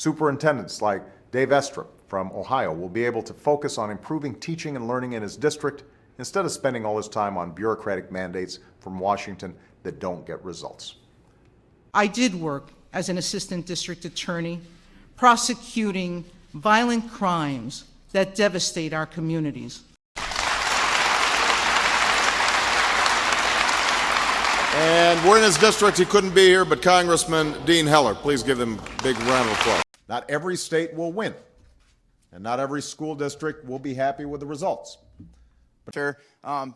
Superintendents like Dave Estrup from Ohio will be able to focus on improving teaching and learning in his district instead of spending all his time on bureaucratic mandates from Washington that don't get results. I did work as an assistant district attorney prosecuting violent crimes that devastate our communities. And we're in his district. He couldn't be here, but Congressman Dean Heller. Please give them a big round of applause. Not every state will win, and not every school district will be happy with the results.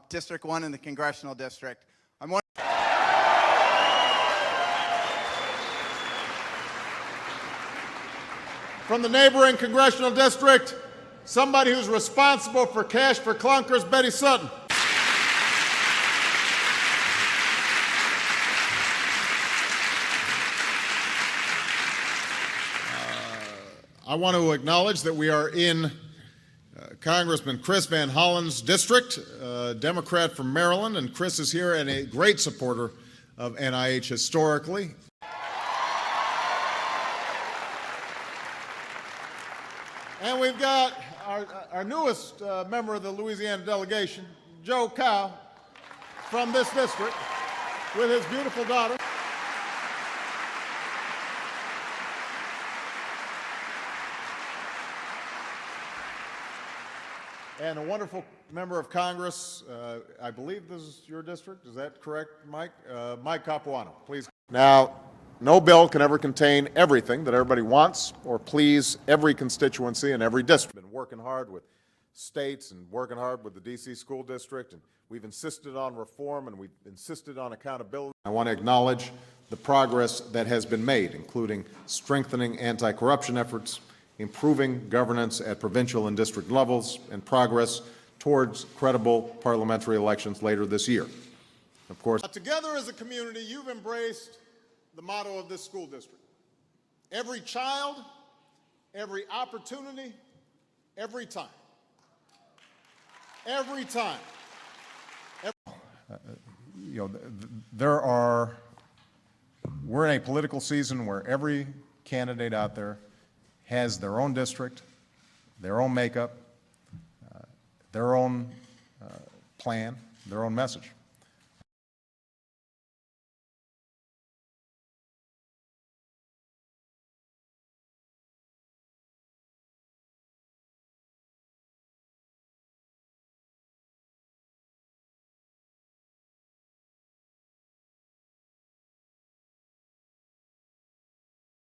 District 1 in the congressional district. From the neighboring congressional district, somebody who's responsible for cash for clunkers, Betty Sutton. I want to acknowledge that we are in Congressman Chris Van Hollen's district, Democrat from Maryland, and Chris is here and a great supporter of NIH historically. And we've got our newest member of the Louisiana delegation, Joe Cow, from this district, with his beautiful daughter. And a wonderful member of Congress, I believe this is your district, is that correct, Mike? Mike Capuano, please. Now, no bill can ever contain everything that everybody wants or please every constituency and every district. We've been working hard with states and working hard with the D.C. school district, and we've insisted on reform and we've insisted on accountability. I want to acknowledge the progress that has been made, including strengthening anti-corruption efforts, improving governance at provincial and district levels, and progress towards credible parliamentary elections later this year. Of course, together as a community, you've embraced the motto of this school district. Every child, every opportunity, every time. Every time. We're in a political season where every candidate out there has their own district, their own makeup, their own plan, their own message.